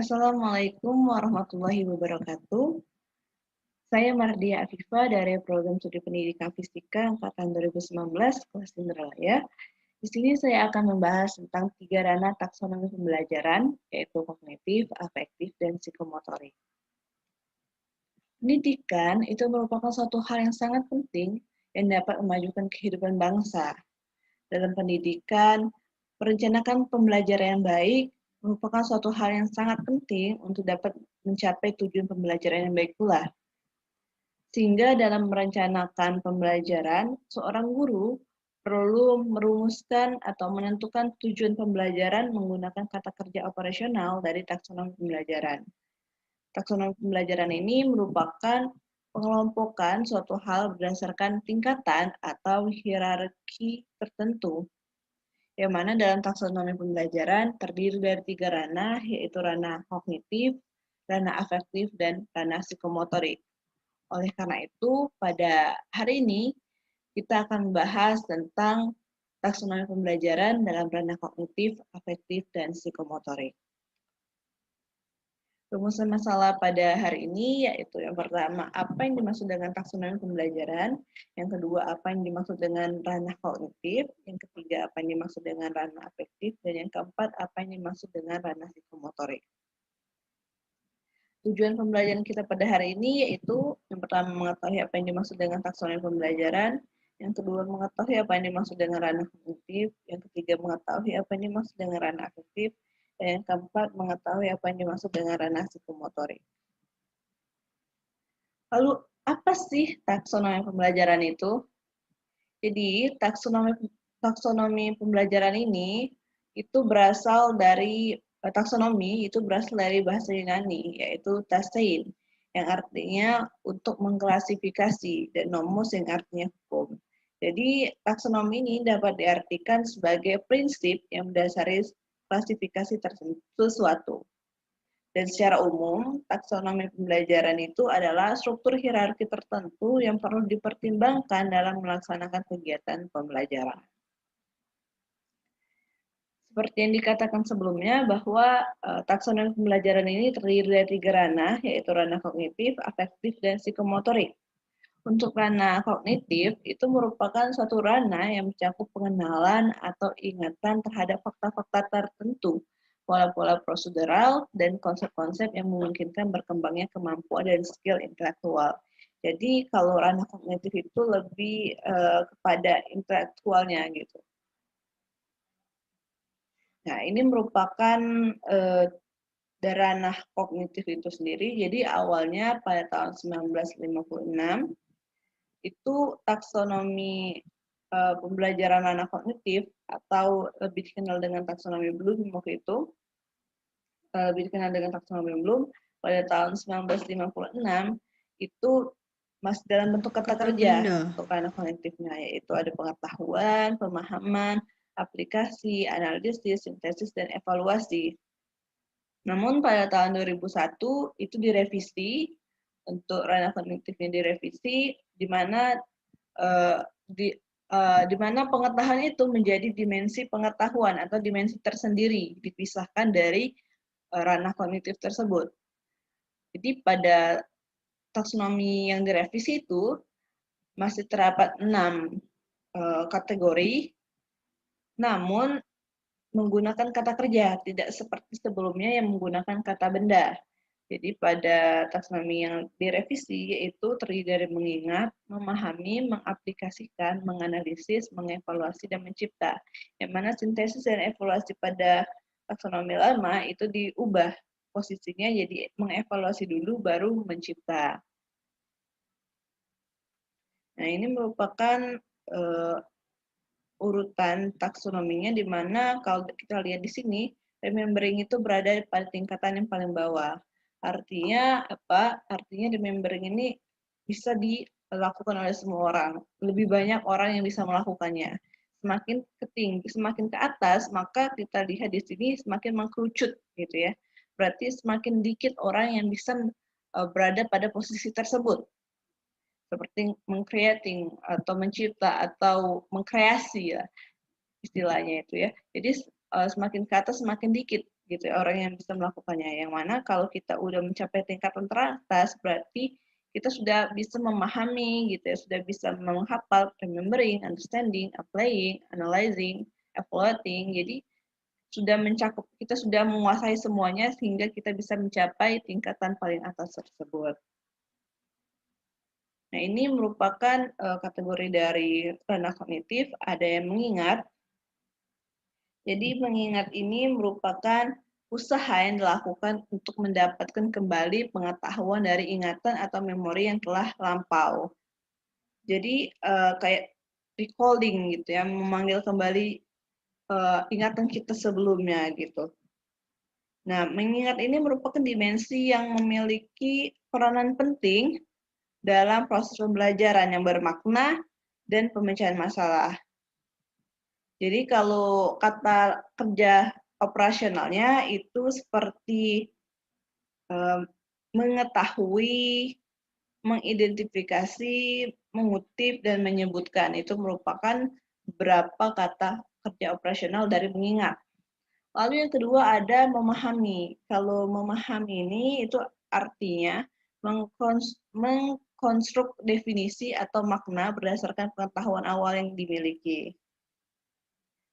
Assalamualaikum warahmatullahi wabarakatuh. Saya Mardia Afifa dari Program Studi Pendidikan Fisika Angkatan 2019 kelas Indralaya. Di sini saya akan membahas tentang 3 ranah taksonomi pembelajaran, yaitu kognitif, afektif, dan psikomotorik. Pendidikan itu merupakan suatu hal yang sangat penting yang dapat memajukan kehidupan bangsa. Dalam pendidikan, merencanakan pembelajaran yang baik merupakan suatu hal yang sangat penting untuk dapat mencapai tujuan pembelajaran yang baik pula. Sehingga dalam merencanakan pembelajaran, seorang guru perlu merumuskan atau menentukan tujuan pembelajaran menggunakan kata kerja operasional dari taksonomi pembelajaran. Taksonomi pembelajaran ini merupakan pengelompokan suatu hal berdasarkan tingkatan atau hierarki tertentu, yang mana dalam taksonomi pembelajaran terdiri dari 3 ranah, yaitu ranah kognitif, ranah afektif, dan ranah psikomotorik. Oleh karena itu, pada hari ini kita akan membahas tentang taksonomi pembelajaran dalam ranah kognitif, afektif, dan psikomotorik. Rumusan masalah pada hari ini yaitu yang pertama, apa yang dimaksud dengan taksonomi pembelajaran, yang kedua, apa yang dimaksud dengan ranah kognitif, yang ketiga, apa yang dimaksud dengan ranah afektif, dan yang keempat, apa yang dimaksud dengan ranah psikomotorik. Tujuan pembelajaran kita pada hari ini yaitu yang pertama mengetahui apa yang dimaksud dengan taksonomi pembelajaran, yang kedua mengetahui apa yang dimaksud dengan ranah kognitif, yang ketiga mengetahui apa yang dimaksud dengan ranah afektif, dan yang keempat mengetahui apa yang dimaksud dengan ranah psikomotorik. Lalu apa sih taksonomi pembelajaran itu? Jadi taksonomi pembelajaran ini itu berasal dari taksonomi itu berasal dari bahasa Yunani yaitu tasein yang artinya untuk mengklasifikasi dan nomos yang artinya hukum. Jadi taksonomi ini dapat diartikan sebagai prinsip yang mendasari klasifikasi sesuatu. Dan secara umum, taksonomi pembelajaran itu adalah struktur hierarki tertentu yang perlu dipertimbangkan dalam melaksanakan kegiatan pembelajaran. Seperti yang dikatakan sebelumnya bahwa taksonomi pembelajaran ini terdiri dari 3 ranah, yaitu ranah kognitif, afektif, dan psikomotorik. Untuk ranah kognitif, itu merupakan suatu ranah yang mencakup pengenalan atau ingatan terhadap fakta-fakta tertentu, pola-pola prosedural, dan konsep-konsep yang memungkinkan berkembangnya kemampuan dan skill intelektual. Jadi kalau ranah kognitif itu lebih kepada intelektualnya gitu. Nah, ini merupakan ranah kognitif itu sendiri. Jadi awalnya pada tahun 1956 itu taksonomi pembelajaran ranah kognitif atau lebih dikenal dengan taksonomi Bloom waktu itu, lebih dikenal dengan taksonomi Bloom pada tahun 1956 itu masih dalam bentuk kata kerja untuk ranah kognitifnya, yaitu ada pengetahuan, pemahaman, aplikasi, analisis, sintesis, dan evaluasi. Namun pada tahun 2001 itu direvisi untuk ranah kognitifnya direvisi, di mana di mana pengetahuan itu menjadi dimensi pengetahuan atau dimensi tersendiri, dipisahkan dari ranah kognitif tersebut. Jadi pada taksonomi yang direvisi itu masih terdapat 6 kategori, namun menggunakan kata kerja, tidak seperti sebelumnya yang menggunakan kata benda. Jadi pada taksonomi yang direvisi yaitu terdiri dari mengingat, memahami, mengaplikasikan, menganalisis, mengevaluasi, dan mencipta. Yang mana sintesis dan evaluasi pada taksonomi lama itu diubah posisinya jadi mengevaluasi dulu baru mencipta. Nah, ini merupakan urutan taksonominya di mana kalau kita lihat di sini remembering itu berada pada tingkatan yang paling bawah. Artinya apa? Artinya remembering ini bisa dilakukan oleh semua orang. Lebih banyak orang yang bisa melakukannya. Semakin ke tinggi, semakin ke atas, maka kita lihat di sini semakin mengkerucut gitu ya. Berarti semakin dikit orang yang bisa berada pada posisi tersebut. Seperti meng-creating atau mencipta atau mengkreasi ya istilahnya itu ya. Jadi semakin ke atas semakin dikit gitu ya, orang yang bisa melakukannya. Yang mana kalau kita udah mencapai tingkatan teratas, berarti kita sudah bisa memahami gitu ya, sudah bisa menghafal, remembering, understanding, applying, analyzing, evaluating. Jadi sudah mencakup, kita sudah menguasai semuanya sehingga kita bisa mencapai tingkatan paling atas tersebut. Nah, ini merupakan kategori dari ranah kognitif, ada yang mengingat. Jadi mengingat ini merupakan usaha yang dilakukan untuk mendapatkan kembali pengetahuan dari ingatan atau memori yang telah lampau. Jadi kayak recalling gitu ya, memanggil kembali ingatan kita sebelumnya gitu. Nah, mengingat ini merupakan dimensi yang memiliki peranan penting dalam proses pembelajaran yang bermakna dan pemecahan masalah. Jadi kalau kata kerja operasionalnya itu seperti mengetahui, mengidentifikasi, mengutip, dan menyebutkan. Itu merupakan beberapa kata kerja operasional dari mengingat. Lalu yang kedua ada memahami. Kalau memahami ini itu artinya mengkonstruk definisi atau makna berdasarkan pengetahuan awal yang dimiliki.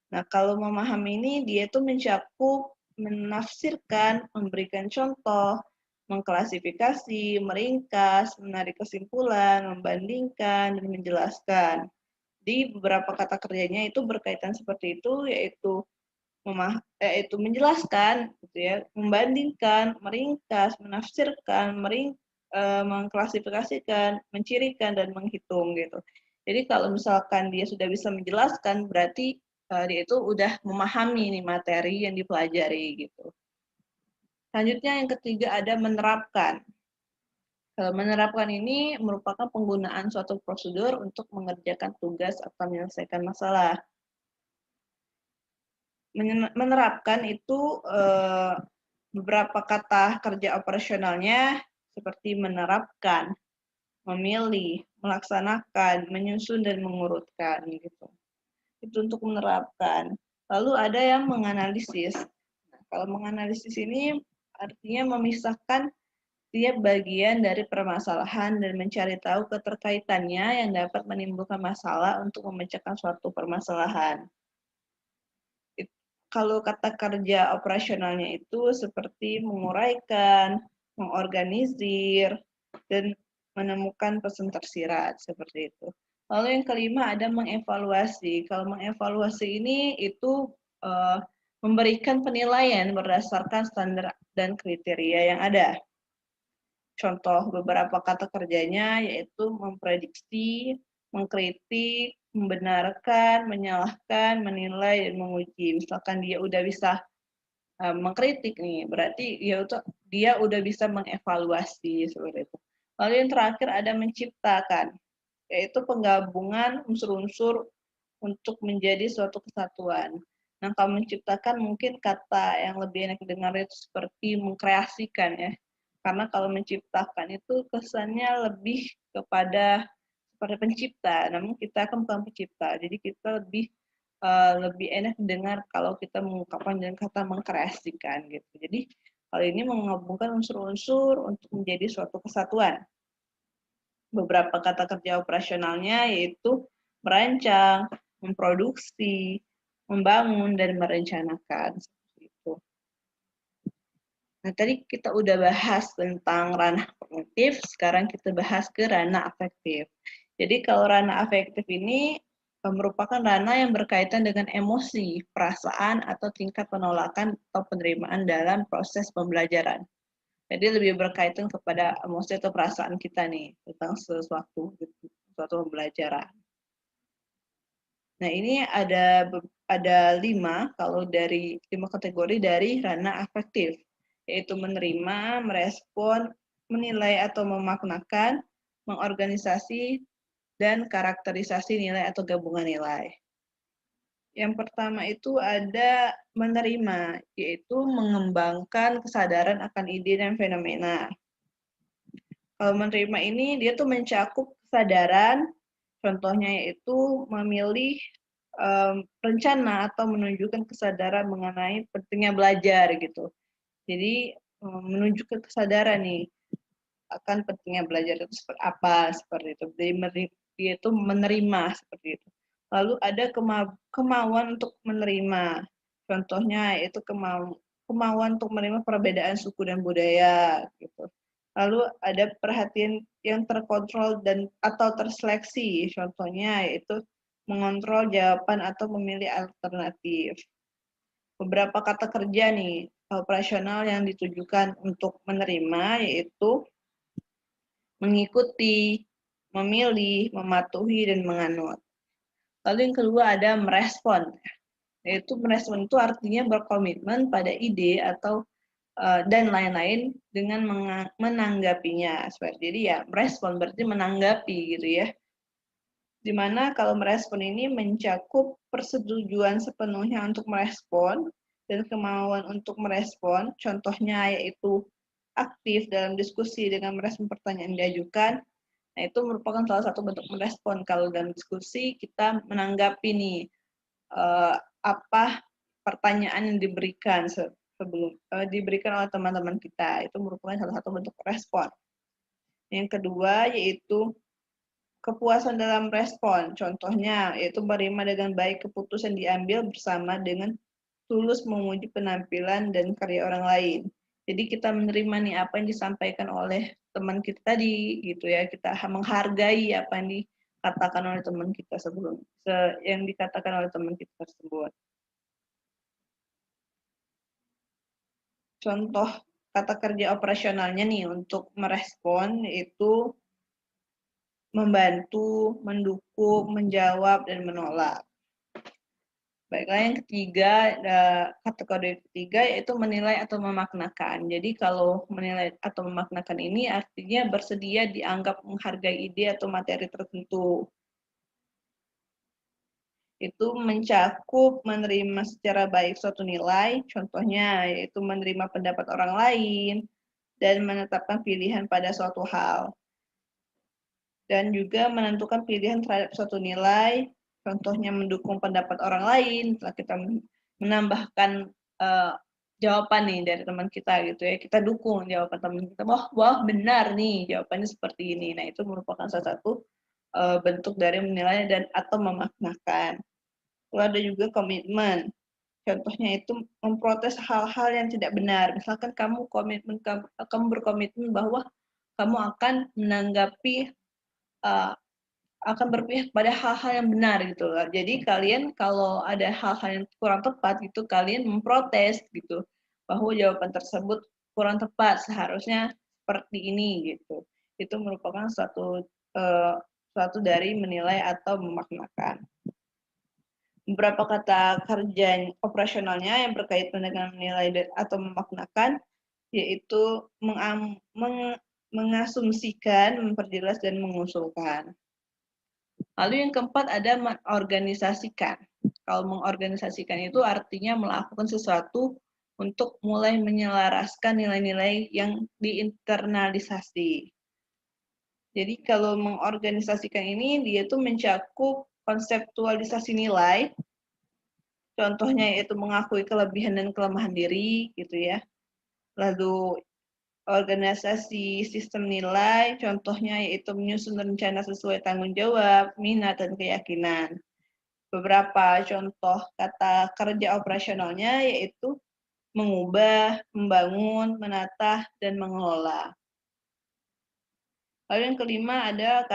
Nah, kalau memahami ini dia itu mencakup menafsirkan, memberikan contoh, mengklasifikasi, meringkas, menarik kesimpulan, membandingkan, dan menjelaskan. Di beberapa kata kerjanya itu berkaitan seperti itu, yaitu menjelaskan, gitu ya, membandingkan, meringkas, menafsirkan, mengklasifikasikan, mencirikan, dan menghitung gitu. Jadi kalau misalkan dia sudah bisa menjelaskan, berarti dia itu udah memahami nih materi yang dipelajari gitu. Selanjutnya yang ketiga ada menerapkan. Menerapkan ini merupakan penggunaan suatu prosedur untuk mengerjakan tugas atau menyelesaikan masalah. Menerapkan itu beberapa kata kerja operasionalnya seperti menerapkan, memilih, melaksanakan, menyusun, dan mengurutkan gitu. Itu untuk menerapkan. Lalu ada yang menganalisis. Nah, kalau menganalisis ini artinya memisahkan tiap bagian dari permasalahan dan mencari tahu keterkaitannya yang dapat menimbulkan masalah untuk memecahkan suatu permasalahan. Kalau kata kerja operasionalnya itu seperti menguraikan, mengorganisir, dan menemukan pesan tersirat, seperti itu. Lalu yang kelima ada mengevaluasi. Kalau mengevaluasi ini itu memberikan penilaian berdasarkan standar dan kriteria yang ada. Contoh beberapa kata kerjanya yaitu memprediksi, mengkritik, membenarkan, menyalahkan, menilai, dan menguji. Misalkan dia udah bisa mengkritik nih, berarti dia udah bisa mengevaluasi seperti itu. Lalu yang terakhir ada menciptakan, yaitu penggabungan unsur-unsur untuk menjadi suatu kesatuan. Nah, kalau menciptakan mungkin kata yang lebih enak didengar itu seperti mengkreasikan ya. Karena kalau menciptakan itu kesannya lebih kepada seperti pencipta, namun kita kan bukan pencipta. Jadi kita lebih enak dengar kalau kita mengungkapkan dengan kata mengkreasikan gitu. Jadi hal ini menggabungkan unsur-unsur untuk menjadi suatu kesatuan. Beberapa kata kerja operasionalnya yaitu merancang, memproduksi, membangun, dan merencanakan. Seperti itu. Nah, tadi kita udah bahas tentang ranah kognitif, sekarang kita bahas ke ranah afektif. Jadi kalau ranah afektif ini merupakan ranah yang berkaitan dengan emosi, perasaan, atau tingkat penolakan atau penerimaan dalam proses pembelajaran. Jadi lebih berkaitan kepada emosi atau perasaan kita nih tentang suatu pembelajaran. Nah, ini ada 5 kalau dari 5 kategori dari ranah afektif, yaitu menerima, merespon, menilai atau memaknakan, mengorganisasi, dan karakterisasi nilai atau gabungan nilai. Yang pertama itu ada menerima, yaitu mengembangkan kesadaran akan ide dan fenomena. Kalau menerima ini dia tuh mencakup kesadaran, contohnya yaitu memilih rencana atau menunjukkan kesadaran mengenai pentingnya belajar gitu. Jadi menunjukkan kesadaran nih akan pentingnya belajar itu seperti apa, seperti itu. Jadi dia itu menerima seperti itu. Lalu ada kemauan untuk menerima. Contohnya itu kemauan untuk menerima perbedaan suku dan budaya gitu. Lalu ada perhatian yang terkontrol dan atau terseleksi. Contohnya yaitu mengontrol jawaban atau memilih alternatif. Beberapa kata kerja nih operasional yang ditujukan untuk menerima yaitu mengikuti, memilih, mematuhi, dan menganut. Lalu yang kedua ada merespon, yaitu merespon itu artinya berkomitmen pada ide atau dan lain-lain dengan menanggapinya. Jadi ya merespon berarti menanggapi gitu ya. Dimana kalau merespon ini mencakup persetujuan sepenuhnya untuk merespon dan kemauan untuk merespon, contohnya yaitu aktif dalam diskusi dengan merespon pertanyaan yang diajukan. Nah, itu merupakan salah satu bentuk merespon. Kalau dalam diskusi kita menanggapi nih apa pertanyaan yang diberikan sebelum diberikan oleh teman-teman kita. Itu merupakan salah satu bentuk respon. Yang kedua yaitu kepuasan dalam respon. Contohnya yaitu menerima dengan baik keputusan diambil bersama dengan tulus memuji penampilan dan karya orang lain. Jadi kita menerima nih apa yang disampaikan oleh teman kita tadi gitu ya. Kita menghargai apa yang dikatakan oleh teman kita yang dikatakan oleh teman kita tersebut. Contoh kata kerja operasionalnya nih untuk merespon itu membantu, mendukung, menjawab, dan menolak. Baiklah, yang ketiga, kategori ketiga yaitu menilai atau memaknakan. Jadi kalau menilai atau memaknakan ini artinya bersedia dianggap menghargai ide atau materi tertentu. Itu mencakup menerima secara baik suatu nilai, contohnya yaitu menerima pendapat orang lain, dan menetapkan pilihan pada suatu hal. Dan juga menentukan pilihan terhadap suatu nilai, contohnya mendukung pendapat orang lain, setelah kita menambahkan jawaban nih dari teman kita gitu ya, kita dukung jawaban teman kita, wah benar nih jawabannya seperti ini. Nah itu merupakan salah satu bentuk dari menilai dan atau memaknakan. Lalu ada juga komitmen, contohnya itu memprotes hal-hal yang tidak benar. Misalkan kamu berkomitmen bahwa kamu akan menanggapi akan berpihak pada hal-hal yang benar gitu. Jadi kalian kalau ada hal-hal yang kurang tepat gitu, kalian memprotes gitu bahwa jawaban tersebut kurang tepat, seharusnya seperti ini gitu. Itu merupakan suatu dari menilai atau memaknakan. Beberapa kata kerja operasionalnya yang berkaitan dengan menilai atau memaknakan yaitu mengasumsikan, memperjelas, dan mengusulkan. Lalu yang keempat ada mengorganisasikan. Kalau mengorganisasikan itu artinya melakukan sesuatu untuk mulai menyelaraskan nilai-nilai yang diinternalisasi. Jadi kalau mengorganisasikan ini dia tuh mencakup konseptualisasi nilai, contohnya yaitu mengakui kelebihan dan kelemahan diri gitu ya. Lalu organisasi sistem nilai, contohnya yaitu menyusun rencana sesuai tanggung jawab, minat, dan keyakinan. Beberapa contoh kata kerja operasionalnya yaitu mengubah, membangun, menata, dan mengelola. Lalu yang kelima ada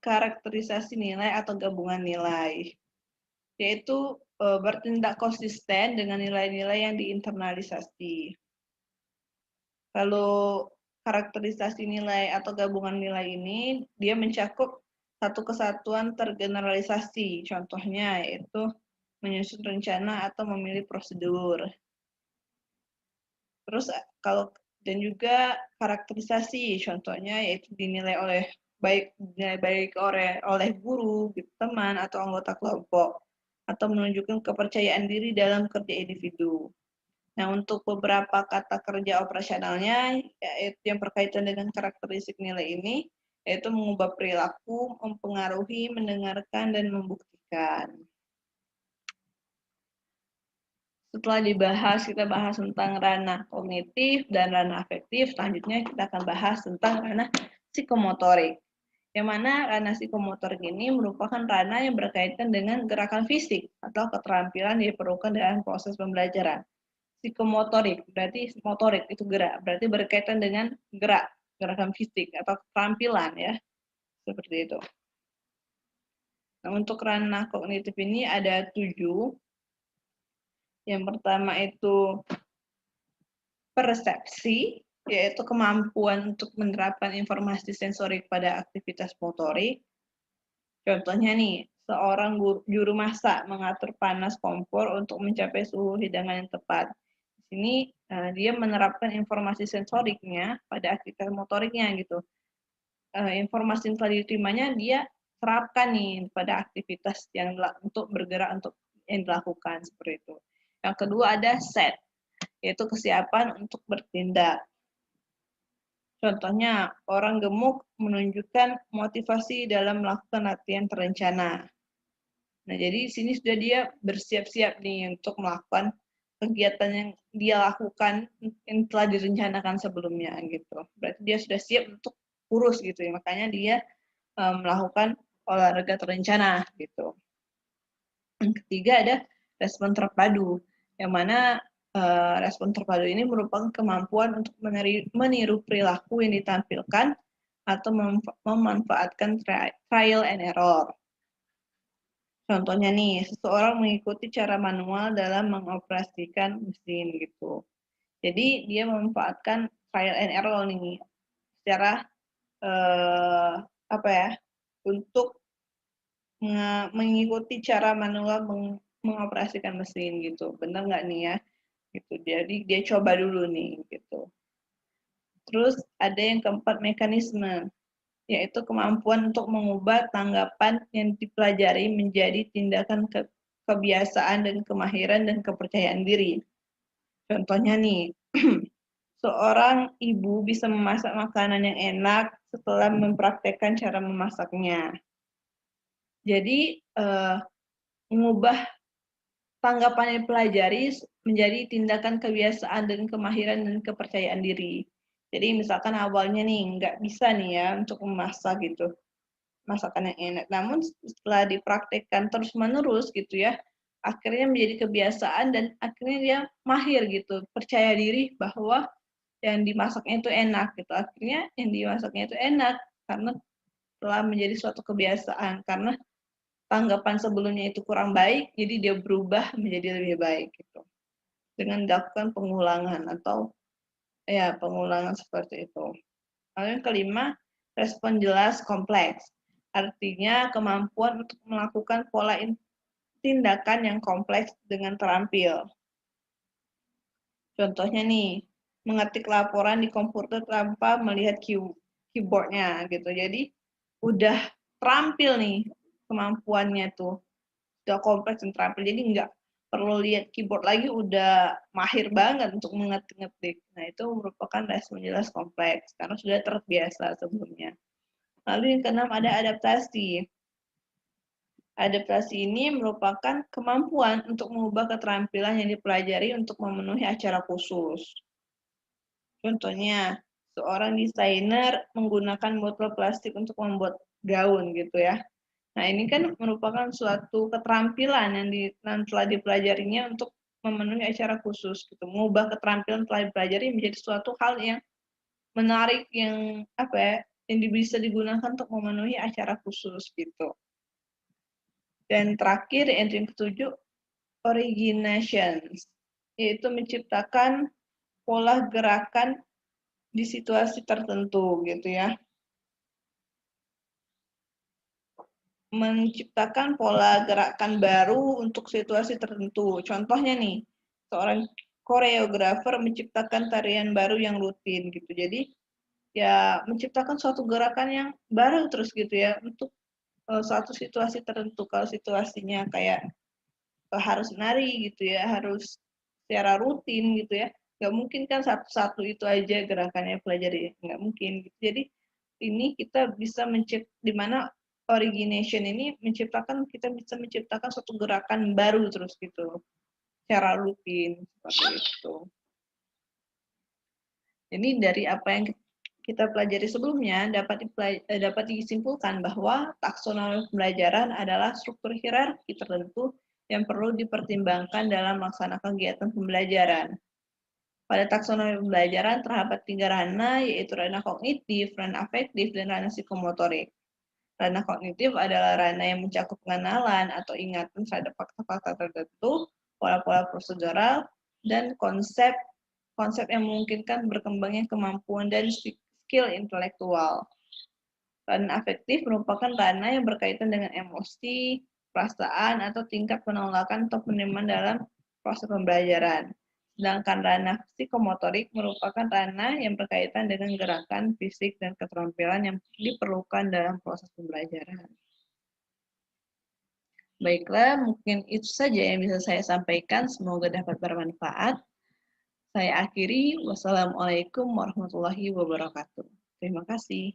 karakterisasi nilai atau gabungan nilai, yaitu bertindak konsisten dengan nilai-nilai yang diinternalisasi. Lalu karakterisasi nilai atau gabungan nilai ini dia mencakup satu kesatuan tergeneralisasi, contohnya yaitu menyusun rencana atau memilih prosedur. Terus kalau dan juga karakterisasi, contohnya yaitu dinilai baik oleh guru, teman atau anggota kelompok, atau menunjukkan kepercayaan diri dalam kerja individu. Nah, untuk beberapa kata kerja operasionalnya, yaitu yang berkaitan dengan karakteristik nilai ini, yaitu mengubah perilaku, mempengaruhi, mendengarkan, dan membuktikan. Setelah dibahas, kita bahas tentang ranah kognitif dan ranah afektif. Selanjutnya kita akan bahas tentang ranah psikomotorik. Yang mana ranah psikomotorik ini merupakan ranah yang berkaitan dengan gerakan fisik atau keterampilan yang diperlukan dalam proses pembelajaran. Psikomotorik berarti motorik itu gerak, berarti berkaitan dengan gerakan fisik atau keterampilan ya, seperti itu. Nah, untuk ranah kognitif ini ada 7. Yang pertama itu persepsi, yaitu kemampuan untuk menerapkan informasi sensorik pada aktivitas motorik. Contohnya nih, seorang juru masak mengatur panas kompor untuk mencapai suhu hidangan yang tepat. Di sini dia menerapkan informasi sensoriknya pada aktivitas motoriknya gitu. Informasi yang telah diterimanya dia terapkan nih pada aktivitas yang untuk bergerak untuk yang dilakukan seperti itu. Yang kedua ada set, yaitu kesiapan untuk bertindak. Contohnya, orang gemuk menunjukkan motivasi dalam melakukan latihan terencana. Nah, jadi di sini sudah dia bersiap-siap nih untuk melakukan kegiatan yang dia lakukan yang telah direncanakan sebelumnya gitu. Berarti dia sudah siap untuk kurus gitu ya. Makanya dia melakukan olahraga terencana gitu. Yang ketiga ada respon terpadu, yang mana respon terpadu ini merupakan kemampuan untuk meniru perilaku yang ditampilkan atau memanfaatkan trial and error. Contohnya nih, seseorang mengikuti cara manual dalam mengoperasikan mesin gitu. Jadi dia memanfaatkan trial and error nih secara apa ya, untuk mengikuti cara manual mengoperasikan mesin gitu. Benar nggak nih ya? Gitu. Jadi dia coba dulu nih gitu. Terus ada yang keempat mekanisme, yaitu kemampuan untuk mengubah tanggapan yang dipelajari menjadi tindakan kebiasaan dan kemahiran dan kepercayaan diri. Contohnya nih, seorang ibu bisa memasak makanan yang enak setelah mempraktekkan cara memasaknya. Jadi, mengubah tanggapan yang dipelajari menjadi tindakan kebiasaan dan kemahiran dan kepercayaan diri. Jadi misalkan awalnya nih nggak bisa nih ya untuk memasak gitu, masakan yang enak. Namun setelah dipraktekkan terus-menerus gitu ya, akhirnya menjadi kebiasaan dan akhirnya dia mahir gitu, percaya diri bahwa yang dimasaknya itu enak gitu. Akhirnya yang dimasaknya itu enak karena telah menjadi suatu kebiasaan. Karena tanggapan sebelumnya itu kurang baik, jadi dia berubah menjadi lebih baik gitu. Dengan dilakukan pengulangan atau ya pengulangan seperti itu. Lalu yang kelima, respon jelas kompleks. Artinya kemampuan untuk melakukan pola tindakan yang kompleks dengan terampil. Contohnya nih, mengetik laporan di komputer tanpa melihat keyboardnya gitu. Jadi udah terampil nih kemampuannya tuh. Udah kompleks dan terampil. Jadi nggak perlu lihat keyboard lagi, udah mahir banget untuk mengetik-ngetik. Nah, itu merupakan respon jelas kompleks karena sudah terbiasa sebelumnya. Lalu yang keenam ada adaptasi. Adaptasi ini merupakan kemampuan untuk mengubah keterampilan yang dipelajari untuk memenuhi acara khusus. Contohnya, seorang desainer menggunakan botol plastik untuk membuat gaun gitu ya. Nah, ini kan merupakan suatu keterampilan yang telah dipelajarinya untuk memenuhi acara khusus gitu. Mengubah keterampilan telah dipelajari menjadi suatu hal yang menarik yang apa ya, yang bisa digunakan untuk memenuhi acara khusus gitu. Dan terakhir, entry yang ketujuh, origination, yaitu menciptakan pola gerakan di situasi tertentu gitu ya. Menciptakan pola gerakan baru untuk situasi tertentu. Contohnya nih, seorang koreografer menciptakan tarian baru yang rutin gitu. Jadi ya menciptakan suatu gerakan yang baru terus gitu ya untuk suatu situasi tertentu. Kalau situasinya kayak harus nari gitu ya, harus secara rutin gitu ya. Nggak mungkin kan satu-satu itu aja gerakannya pelajari, nggak mungkin. Gitu. Jadi ini kita bisa di mana origination ini kita bisa menciptakan suatu gerakan baru terus gitu. secara rutin seperti itu. Jadi dari apa yang kita pelajari sebelumnya dapat disimpulkan bahwa taksonomi pembelajaran adalah struktur hierarki tertentu yang perlu dipertimbangkan dalam melaksanakan kegiatan pembelajaran. Pada taksonomi pembelajaran terdapat 3 ranah, yaitu ranah kognitif, ranah afektif, dan ranah psikomotorik. Ranah kognitif adalah ranah yang mencakup pengenalan atau ingatan terhadap fakta-fakta tertentu, pola-pola prosedural, dan konsep yang memungkinkan berkembangnya kemampuan dan skill intelektual. Ranah afektif merupakan ranah yang berkaitan dengan emosi, perasaan, atau tingkat penolakan atau penerimaan dalam proses pembelajaran. Sedangkan ranah psikomotorik merupakan ranah yang berkaitan dengan gerakan fisik dan keterampilan yang diperlukan dalam proses pembelajaran. Baiklah, mungkin itu saja yang bisa saya sampaikan. Semoga dapat bermanfaat. Saya akhiri. Wassalamualaikum warahmatullahi wabarakatuh. Terima kasih.